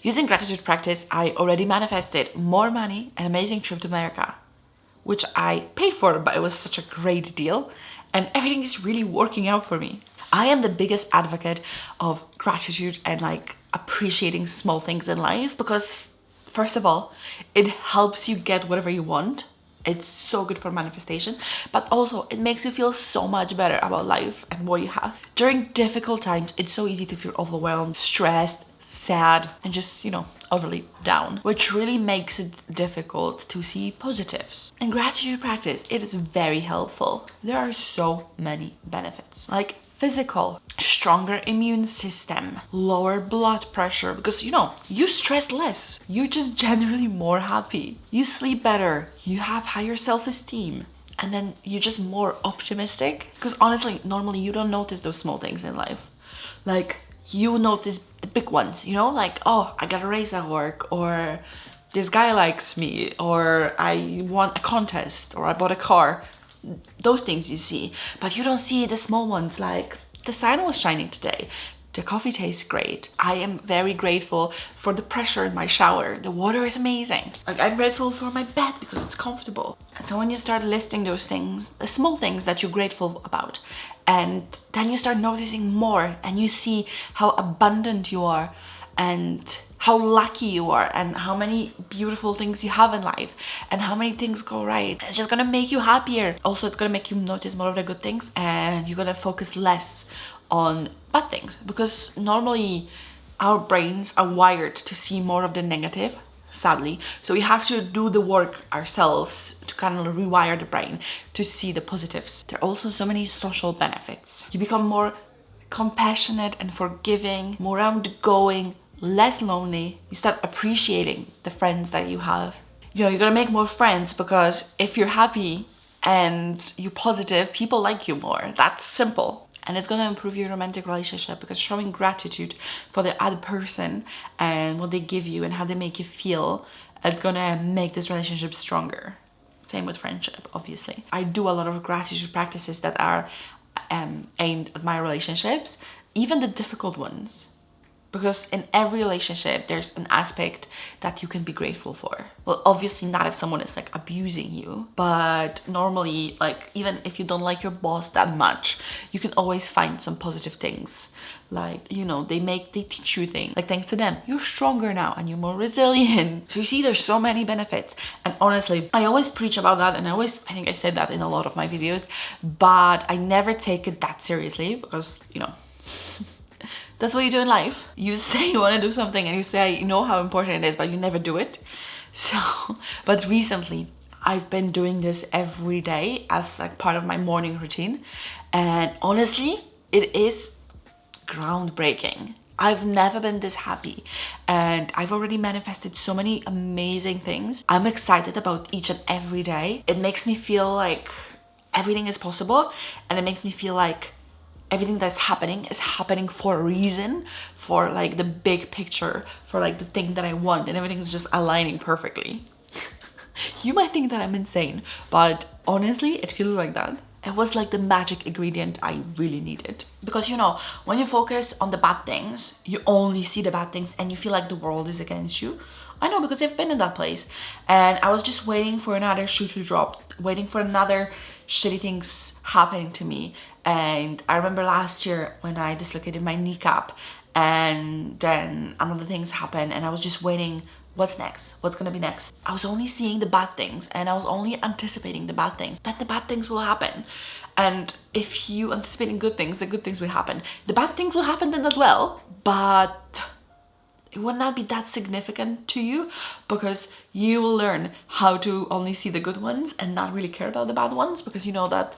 Using gratitude practice, I already manifested more money, an amazing trip to America, which I paid for, but it was such a great deal, and everything is really working out for me. I am the biggest advocate of gratitude and like appreciating small things in life because, first of all, it helps you get whatever you want. It's so good for manifestation, but also it makes you feel so much better about life and what you have. During difficult times, it's so easy to feel overwhelmed, stressed, sad, and just, overly down, which really makes it difficult to see positives. In gratitude practice, it is very helpful. There are so many benefits, like physical, stronger immune system, lower blood pressure, because you stress less. You're just generally more happy. You sleep better. You have higher self-esteem. And then you're just more optimistic. Because honestly, normally you don't notice those small things in life. Like, you notice the big ones, like, oh, I got a raise at work, or this guy likes me, or I won a contest, or I bought a car. Those things you see, but you don't see the small ones, like the sun was shining today, the coffee tastes great, I am very grateful for the pressure in my shower, the water is amazing, like I'm grateful for my bed because it's comfortable. And so when you start listing those things, the small things that you're grateful about, and then you start noticing more, and you see how abundant you are and how lucky you are and how many beautiful things you have in life and how many things go right. It's just gonna make you happier. Also, it's gonna make you notice more of the good things, and you're gonna focus less on bad things, because normally our brains are wired to see more of the negative, sadly. So we have to do the work ourselves to kind of rewire the brain to see the positives. There are also so many social benefits. You become more compassionate and forgiving, more outgoing, less lonely. You start appreciating the friends that you have. You're gonna make more friends, because if you're happy and you're positive, people like you more. That's simple. And it's gonna improve your romantic relationship, because showing gratitude for the other person and what they give you and how they make you feel, it's gonna make this relationship stronger. Same with friendship, obviously. I do a lot of gratitude practices that are aimed at my relationships, even the difficult ones. Because in every relationship, there's an aspect that you can be grateful for. Well, obviously not if someone is like abusing you, but normally, like, even if you don't like your boss that much, you can always find some positive things. Like, they teach you things. Like, thanks to them, you're stronger now and you're more resilient. So you see, there's so many benefits. And honestly, I always preach about that, and I think I said that in a lot of my videos, but I never take it that seriously, because, that's what you do in life. You say you want to do something and you say you know how important it is, but you never do it. So, but recently I've been doing this every day as like part of my morning routine. And honestly, it is groundbreaking. I've never been this happy, and I've already manifested so many amazing things. I'm excited about each and every day. It makes me feel like everything is possible, and it makes me feel like everything that's happening is happening for a reason, for like the big picture, for like the thing that I want, and everything is just aligning perfectly. You might think that I'm insane, but honestly, it feels like that. It was like the magic ingredient I really needed. Because when you focus on the bad things, you only see the bad things and you feel like the world is against you. I know, because I've been in that place, and I was just waiting for another shoe to drop, waiting for another shitty things happening to me. And I remember last year when I dislocated my kneecap, and then another things happened, and I was just waiting, what's next? What's gonna be next? I was only seeing the bad things, and I was only anticipating the bad things. Then the bad things will happen. And if you anticipating good things, the good things will happen. The bad things will happen then as well, but it will not be that significant to you, because you will learn how to only see the good ones and not really care about the bad ones, because you know that,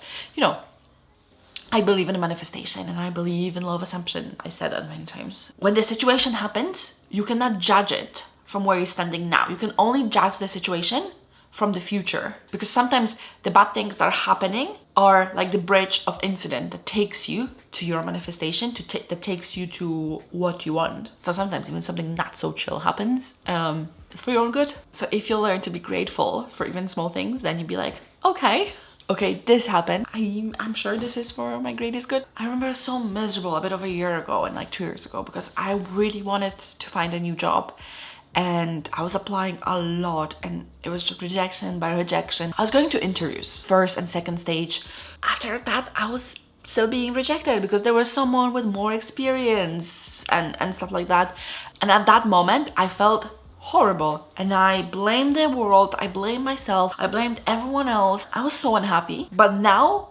I believe in manifestation and I believe in law of assumption. I said that many times. When the situation happens, you cannot judge it from where you're standing now. You can only judge the situation from the future, because sometimes the bad things that are happening are like the bridge of incident that takes you to your manifestation, that takes you to what you want. So sometimes even something not so chill happens, it's for your own good. So if you learn to be grateful for even small things, then you'd be like, okay, Okay, this happened. I'm sure this is for my greatest good. I remember so miserable a bit of a year ago and like 2 years ago because I really wanted to find a new job and I was applying a lot and it was just rejection by rejection. I was going to interviews, first and second stage. After that, I was still being rejected because there was someone with more experience and stuff like that. And at that moment, I felt horrible and I blamed the world, I blamed myself, I blamed everyone else. I was so unhappy. But now,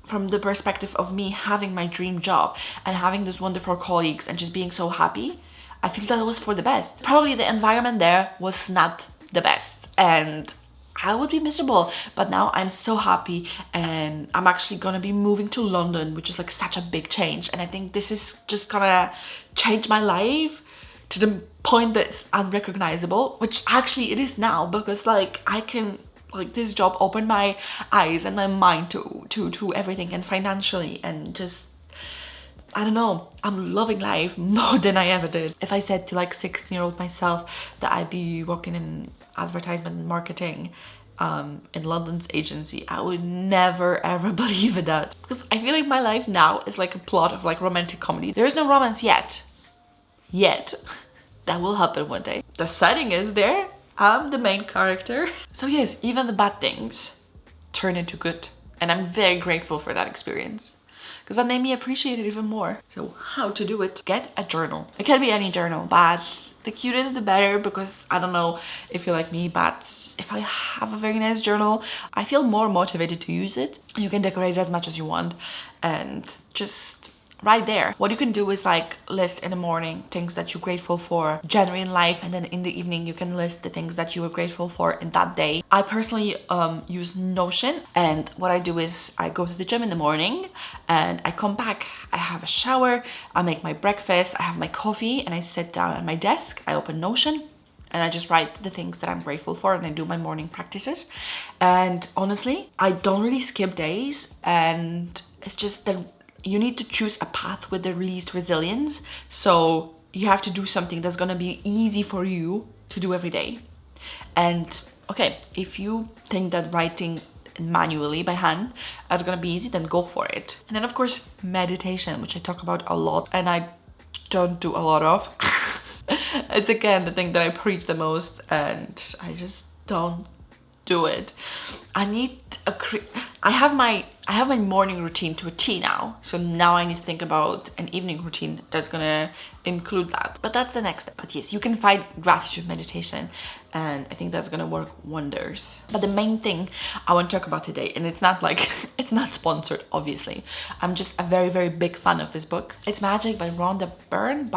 from the perspective of me having my dream job and having those wonderful colleagues and just being so happy, I feel that it was for the best. Probably the environment there was not the best and I would be miserable, but now I'm so happy and I'm actually gonna be moving to London, which is like such a big change, and I think this is just gonna change my life to the point that it's unrecognizable, which actually it is now, because like I can, like, this job opened my eyes and my mind to everything, and financially, and just, I don't know, I'm loving life more than I ever did. If I said to like 16-year-old myself that I'd be working in advertisement and marketing in London's agency, I would never ever believe in that, because I feel like my life now is like a plot of like romantic comedy. There is no romance yet. That will happen one day. The setting is there. I'm the main character. So yes, even the bad things turn into good. And I'm very grateful for that experience, because that made me appreciate it even more. So how to do it? Get a journal. It can be any journal, but the cutest the better, because I don't know if you're like me, but if I have a very nice journal, I feel more motivated to use it. You can decorate it as much as you want and just right there. What you can do is like list in the morning things that you're grateful for generally in life, and then in the evening you can list the things that you were grateful for in that day. I personally use Notion, and what I do is I go to the gym in the morning and I come back, I have a shower, I make my breakfast, I have my coffee, and I sit down at my desk, I open Notion, and I just write the things that I'm grateful for, and I do my morning practices. And honestly, I don't really skip days, and it's just that you need to choose a path with the least resilience. So you have to do something that's gonna be easy for you to do every day. And okay, if you think that writing manually by hand is gonna be easy, then go for it. And then of course, meditation, which I talk about a lot and I don't do a lot of. It's again the thing that I preach the most, and I just don't do it. I have my morning routine to a T now, so now I need to think about an evening routine that's gonna include that. But that's the next step. But yes, you can find gratitude meditation, and I think that's gonna work wonders. But the main thing I want to talk about today, and it's not like it's not sponsored, obviously, I'm just a very, very big fan of this book. It's Magic by Rhonda Byrne.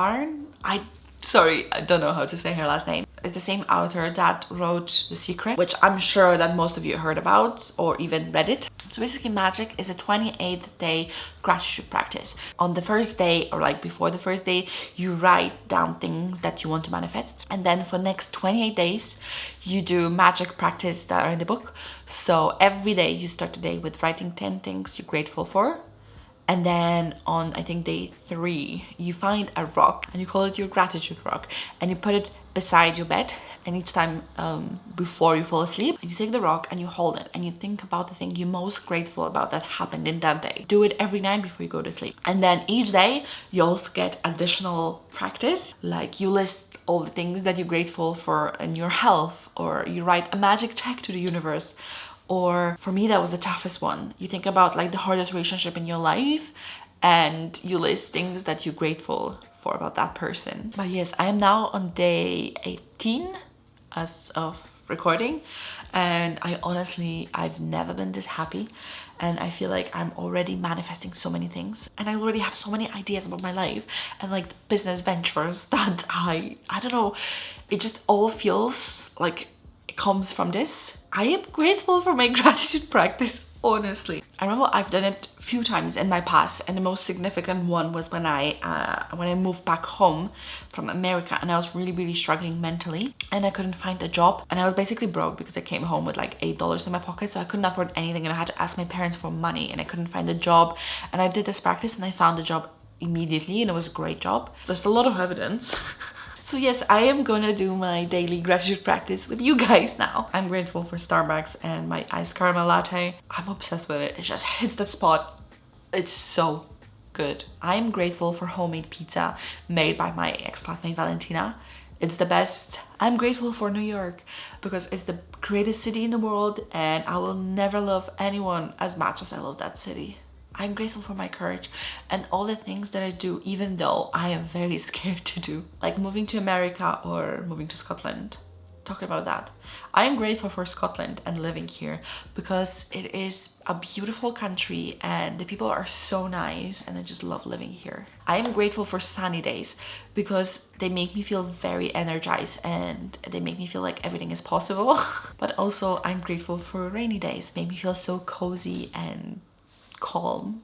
Sorry, I don't know how to say her last name. It's the same author that wrote The Secret, which I'm sure that most of you heard about or even read it. So basically, Magic is a 28-day gratitude practice. On the first day, or like before the first day, you write down things that you want to manifest. And then for the next 28 days, you do magic practice that are in the book. So every day you start the day with writing 10 things you're grateful for. And then on, I think, day 3, you find a rock and you call it your gratitude rock, and you put it beside your bed, and each time before you fall asleep, you take the rock and you hold it and you think about the thing you're most grateful about that happened in that day. Do it every night before you go to sleep. And then each day you also get additional practice, like you list all the things that you're grateful for in your health, or you write a magic check to the universe. Or for me, that was the toughest one. You think about like the hardest relationship in your life and you list things that you're grateful for about that person. But yes, I am now on day 18 as of recording, and I've never been this happy, and I feel like I'm already manifesting so many things, and I already have so many ideas about my life and like business ventures that I don't know, it just all feels like it comes from this. I am grateful for my gratitude practice, honestly. I remember I've done it a few times in my past, and the most significant one was when I moved back home from America, and I was really, really struggling mentally, and I couldn't find a job, and I was basically broke because I came home with like $8 in my pocket, so I couldn't afford anything, and I had to ask my parents for money, and I couldn't find a job. And I did this practice and I found a job immediately, and it was a great job. There's a lot of evidence. So yes, I am gonna do my daily gratitude practice with you guys now. I'm grateful for Starbucks and my iced caramel latte. I'm obsessed with it. It just hits that spot. It's so good. I'm grateful for homemade pizza made by my ex-flatmate Valentina. It's the best. I'm grateful for New York because it's the greatest city in the world and I will never love anyone as much as I love that city. I'm grateful for my courage and all the things that I do, even though I am very scared to do, like moving to America or moving to Scotland. Talking about that, I am grateful for Scotland and living here because it is a beautiful country and the people are so nice and I just love living here. I am grateful for sunny days because they make me feel very energized and they make me feel like everything is possible. But also I'm grateful for rainy days. They make me feel so cozy and calm.